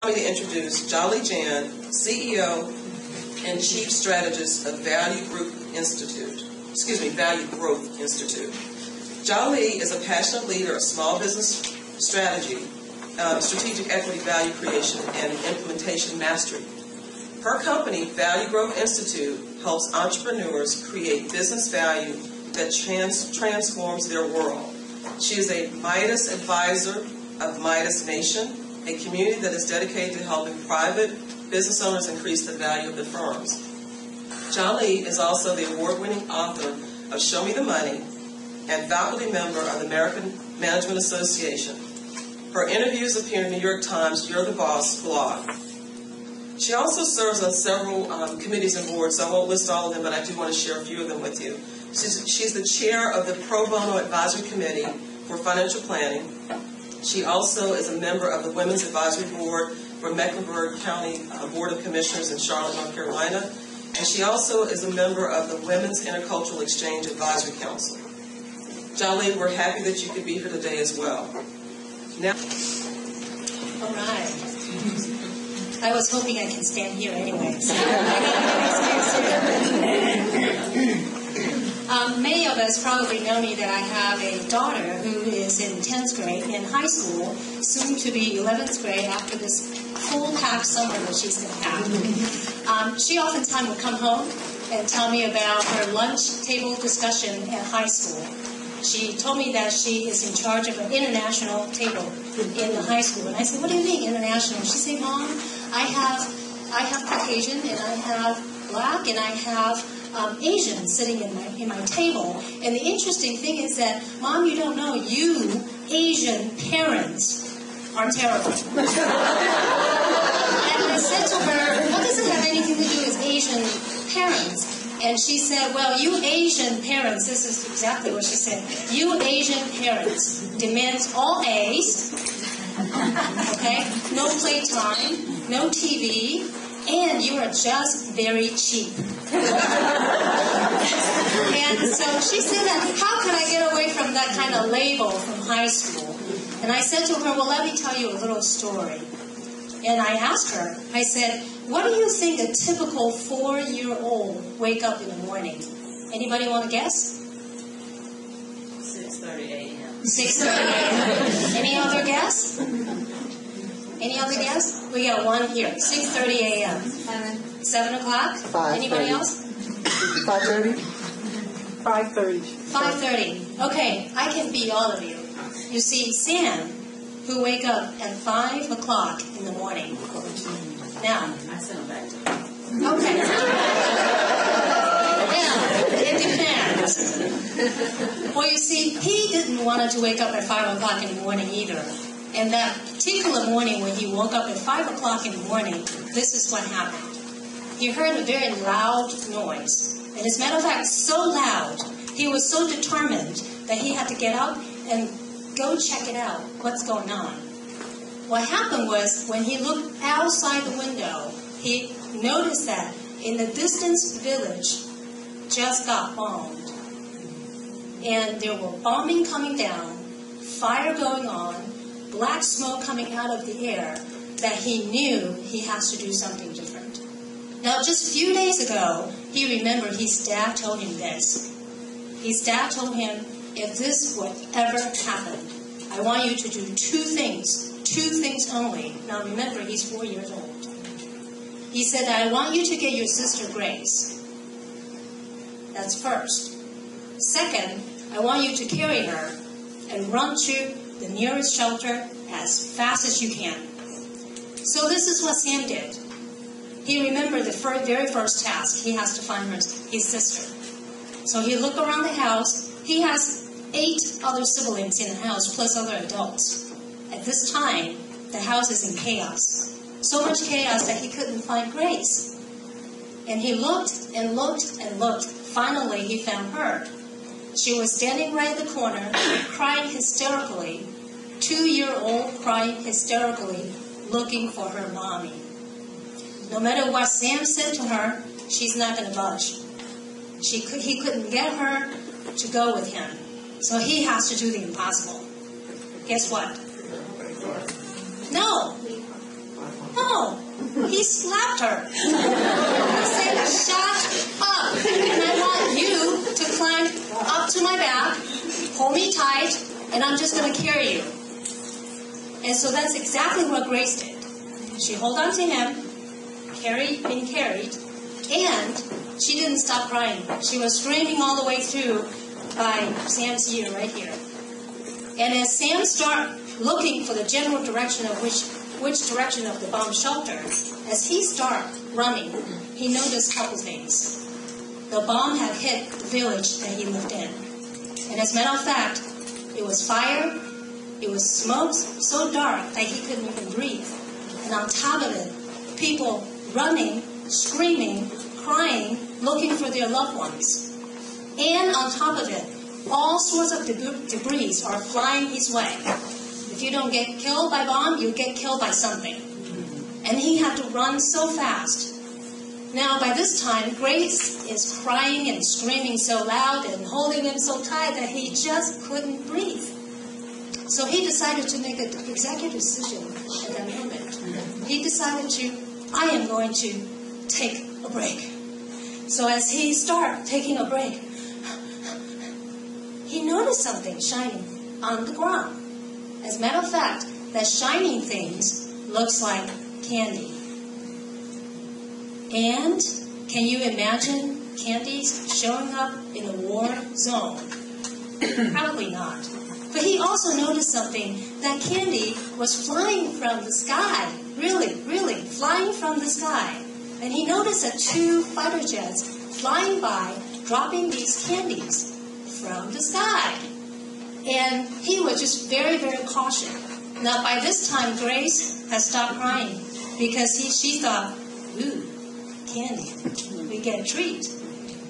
Allow me to introduce Jolly Jan, CEO and Chief Strategist of Value Growth Institute. Jolly is a passionate leader of small business strategy, strategic equity value creation, and implementation mastery. Her company, Value Growth Institute, helps entrepreneurs create business value that transforms their world. She is a Midas advisor of Midas Nation, a community that is dedicated to helping private business owners increase the value of their firms. Jolly is also the award-winning author of Show Me the Money and faculty member of the American Management Association. Her interviews appear in the New York Times You're the Boss blog. She also serves on several committees and boards, so I won't list all of them, but I do want to share a few of them with you. She's the chair of the Pro Bono Advisory Committee for Financial Planning. She also is a member of the Women's Advisory Board for Mecklenburg County Board of Commissioners in Charlotte, North Carolina. And she also is a member of the Women's Intercultural Exchange Advisory Council. Jolly, we're happy that you could be here today as well. Now, all right. I was hoping I can stand here anyway. So many of us probably know me that I have a daughter who is in 10th grade in high school, soon to be 11th grade after this full-packed summer that she's going to have. She oftentimes would come home and tell me about her lunch table discussion at high school. She told me that she is in charge of an international table in the high school. And I said, what do you mean international? She said, Mom, I have Caucasian and I have Black and I have Asian sitting in my table. And the interesting thing is that, Mom, you don't know, you Asian parents are terrible. And I said to her, what does it have anything to do with Asian parents? And she said, well, you Asian parents, this is exactly what she said, you Asian parents demands all A's, okay, no playtime, no TV, and you are just very cheap. And so she said that, how can I get away from that kind of label from high school? And I said to her, well, let me tell you a little story. And I asked her, I said, what do you think a typical 4-year-old wake up in the morning? Anybody want to guess? 6:30 a.m. 6:30 a.m. Any other guess? Any other guess? We got one here. 6:30 a.m. 7 o'clock? 5:30. Anybody else? 5:30? 5:30. 5:30. Okay, I can beat all of you. You see, Sam, who wake up at 5 o'clock in the morning. Now, I sent them back to her. okay. Now, it depends. Well, you see, he didn't want to wake up at 5 o'clock in the morning either. And that particular morning when he woke up at 5 o'clock in the morning, this is what happened. He heard a very loud noise. And as a matter of fact, so loud, he was so determined that he had to get up and go check it out, what's going on. What happened was, when he looked outside the window, he noticed that in the distance village just got bombed. And there were bombing coming down, fire going on, black smoke coming out of the air, that he knew he has to do something different. Now, just a few days ago, he remembered his dad told him this. His dad told him, if this would ever happen, I want you to do two things only. Now remember, he's 4 years old. He said, I want you to get your sister Grace. That's first. Second, I want you to carry her and run to the nearest shelter as fast as you can. So this is what Sam did. He remembered the very first task. He has to find his sister. So he looked around the house. He has 8 other siblings in the house, plus other adults. At this time, the house is in chaos. So much chaos that he couldn't find Grace. And he looked and looked and looked. Finally, he found her. She was standing right in the corner, crying hysterically. 2-year-old crying hysterically, looking for her mommy. No matter what Sam said to her, she's not going to budge. He couldn't get her to go with him. So he has to do the impossible. Guess what? No. he slapped her. He said, shut up, and I want you to climb up to my back, hold me tight, and I'm just going to carry you. And so that's exactly what Grace did. She held on to him, being carried, and she didn't stop crying. She was screaming all the way through by Sam's ear right here. And as Sam started looking for the general direction of which direction of the bomb shelter, as he started running, he noticed a couple things. The bomb had hit the village that he lived in. And as a matter of fact, it was fire, it was smoke so dark that he couldn't even breathe. And on top of it, people running, screaming, crying, looking for their loved ones. And on top of it, all sorts of debris are flying his way. If you don't get killed by bomb, you get killed by something. And he had to run so fast. Now, by this time, Grace is crying and screaming so loud and holding him so tight that he just couldn't breathe. So he decided to make an executive decision at that moment. He decided I am going to take a break. So as he started taking a break, he noticed something shining on the ground. As a matter of fact, that shining things looks like candy. And can you imagine candies showing up in a war zone? Probably not. But he also noticed something, that candy was flying from the sky. Really, flying from the sky. And he noticed that 2 fighter jets flying by, dropping these candies from the sky. And he was just very, very cautious. Now, by this time, Grace had stopped crying because she thought, ooh, candy, we get a treat.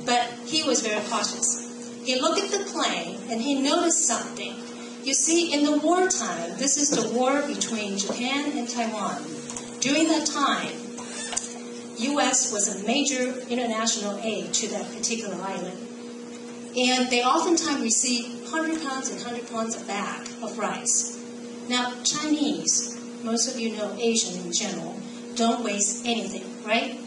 But he was very cautious. He looked at the plane and he noticed something. You see, in the wartime, this is the war between Japan and Taiwan. During that time, U.S. was a major international aid to that particular island. And they oftentimes receive 100 pounds and 100 pounds a bag of rice. Now, Chinese, most of you know Asian in general, don't waste anything, right?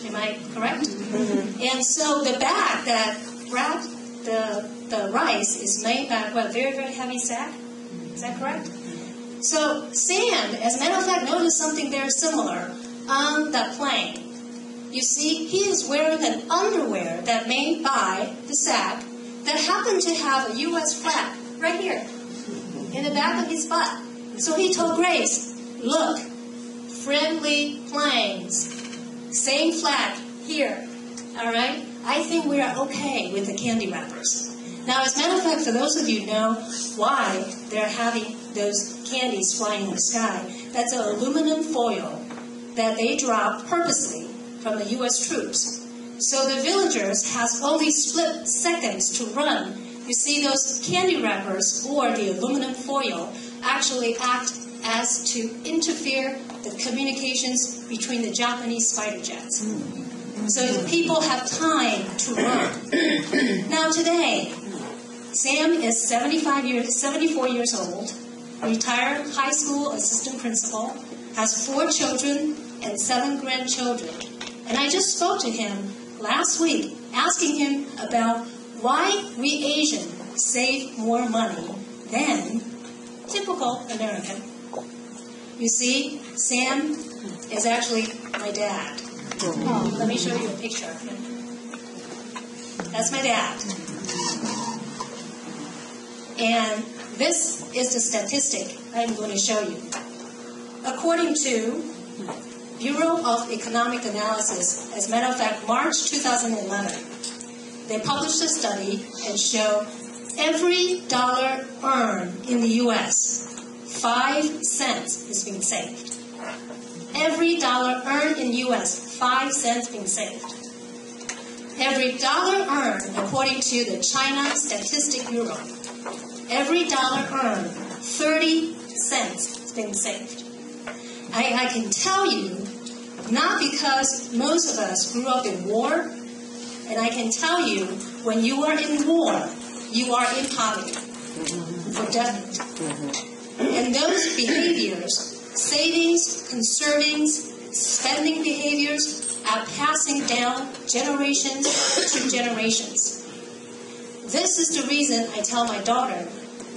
Am I correct? Mm-hmm. And so the bag that wrapped the rice is made by a very, very heavy sack. Is that correct? So Sam, as a matter of fact, noticed something very similar on that plane. You see, he is wearing an underwear that made by the sack that happened to have a U.S. flag right here in the back of his butt. So he told Grace, look, friendly planes, same flag here, all right? I think we are okay with the candy wrappers. Now, as a matter of fact, for those of you who know why they're having those candies flying in the sky, that's an aluminum foil that they dropped purposely from the U.S. troops. So the villagers have only split seconds to run. You see, those candy wrappers or the aluminum foil actually act as to interfere the communications between the Japanese fighter jets. So people have time to run. Now today, Sam is 74 years old, retired high school assistant principal, has 4 children and 7 grandchildren. And I just spoke to him last week, asking him about why we Asians save more money than typical American. You see, Sam is actually my dad. Let me show you a picture of him. That's my dad. And this is the statistic I'm going to show you. According to Bureau of Economic Analysis, as a matter of fact, March 2011, they published a study and showed every dollar earned in the U.S., 5 cents is being saved. Every dollar earned in the U.S., 5 cents being saved. Every dollar earned, according to the China Statistic Bureau, every dollar earned, 30 cents is being saved. I can tell you, not because most of us grew up in war, and I can tell you, when you are in war, you are in poverty, for definite. And those behaviors, savings, conservings, spending behaviors are passing down generations to generations. This is the reason I tell my daughter,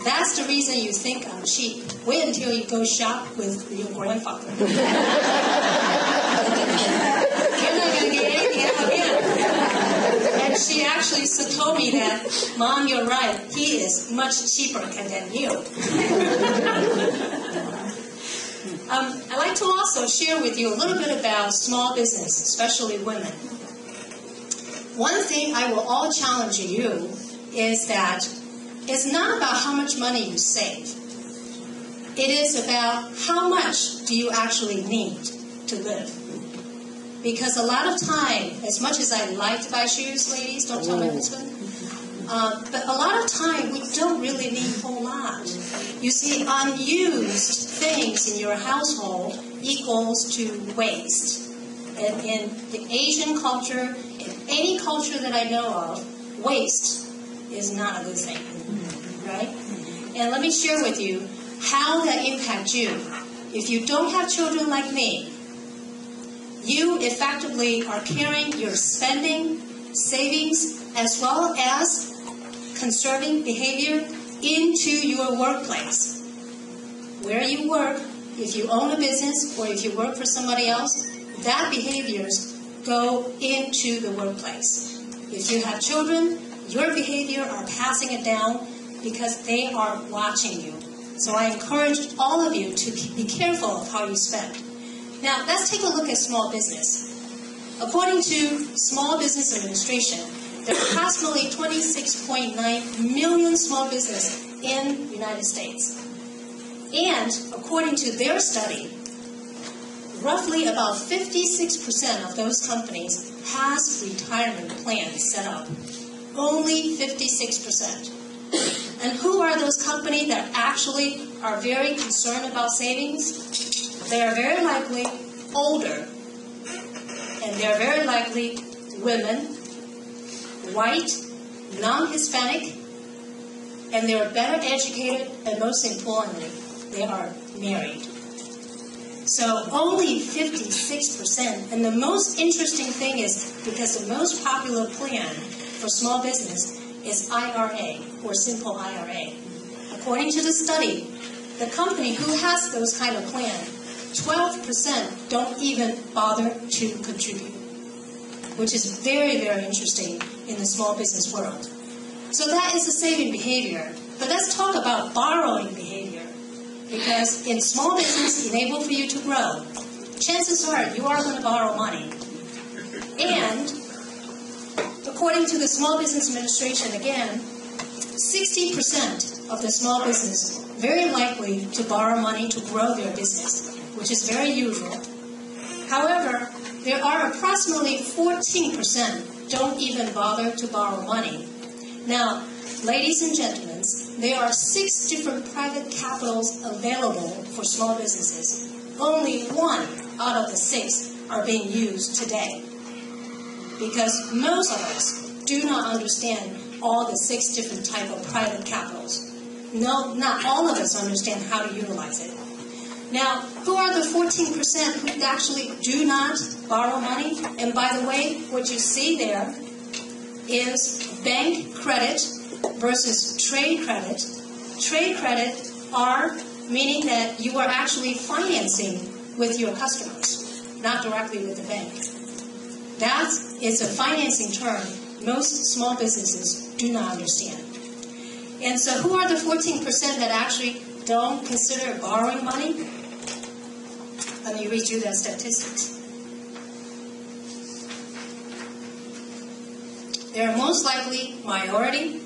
that's the reason you think I'm cheap. Wait until you go shop with your grandfather. You're not going to get anything out of him. And she actually told me that, Mom, you're right. He is much cheaper than you. I'd like to also share with you a little bit about small business, especially women. One thing I will all challenge you is that it's not about how much money you save. It is about how much do you actually need to live. Because a lot of time, as much as I like to buy shoes, ladies, don't tell my husband, but a lot of time we don't really need a whole lot. You see, unused things in your household equals to waste. And in the Asian culture, in any culture that I know of, waste is not a good thing, right? And let me share with you how that impacts you. If you don't have children like me, you effectively are carrying your spending, savings, as well as conserving behavior into your workplace. Where you work, if you own a business or if you work for somebody else, that behaviors go into the workplace. If you have children, your behavior are passing it down because they are watching you. So I encourage all of you to be careful of how you spend. Now, let's take a look at small business. According to Small Business Administration, there are approximately 26.9 million small businesses in the United States. And according to their study, roughly about 56% of those companies has retirement plans set up. Only 56%. And who are those companies that actually are very concerned about savings? They are very likely older, and they are very likely women, white, non-Hispanic, and they are better educated, and most importantly, they are married. So only 56%. And the most interesting thing is, because the most popular plan for small business is IRA, or simple IRA. According to the study, the company who has those kind of plan, 12% don't even bother to contribute, which is very, very interesting in the small business world. So that is a saving behavior. But let's talk about borrowing behavior. Because in small business, enable for you to grow, chances are you are going to borrow money. And according to the Small Business Administration, again, 60% of the small business very likely to borrow money to grow their business, which is very usual. However, there are approximately 14% don't even bother to borrow money. Now, ladies and gentlemen, there are 6 different private capitals available for small businesses. Only 1 out of the 6 are being used today. Because most of us do not understand all the 6 different type of private capitals. No, not all of us understand how to utilize it. Now, who are the 14% who actually do not borrow money? And by the way, what you see there is bank credit versus trade credit. Trade credit are meaning that you are actually financing with your customers, not directly with the bank. That is a financing term most small businesses do not understand. And so who are the 14% that actually don't consider borrowing money? Let me read you the statistics. They are most likely minority,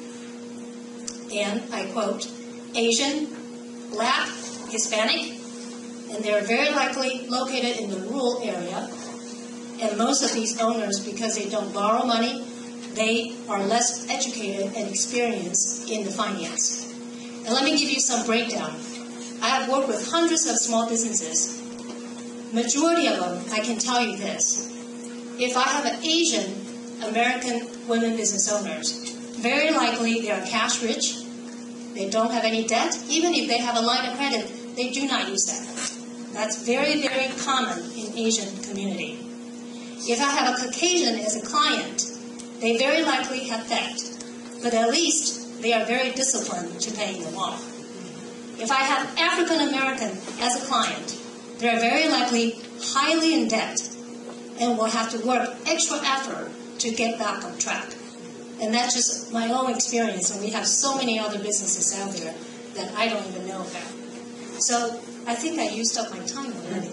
and I quote, Asian, Black, Hispanic, and they're very likely located in the rural area. And most of these owners, because they don't borrow money, they are less educated and experienced in the finance. And let me give you some breakdown. I have worked with hundreds of small businesses. Majority of them, I can tell you this. If I have an Asian American women business owners, very likely they are cash rich. They don't have any debt. Even if they have a line of credit, they do not use that. That's very, very common in an Asian community. If I have a Caucasian as a client, they very likely have theft, but at least they are very disciplined to paying them off. If I have African American as a client, they are very likely highly in debt and will have to work extra effort to get back on track. And that's just my own experience, and we have so many other businesses out there that I don't even know about. So I think I used up my time already.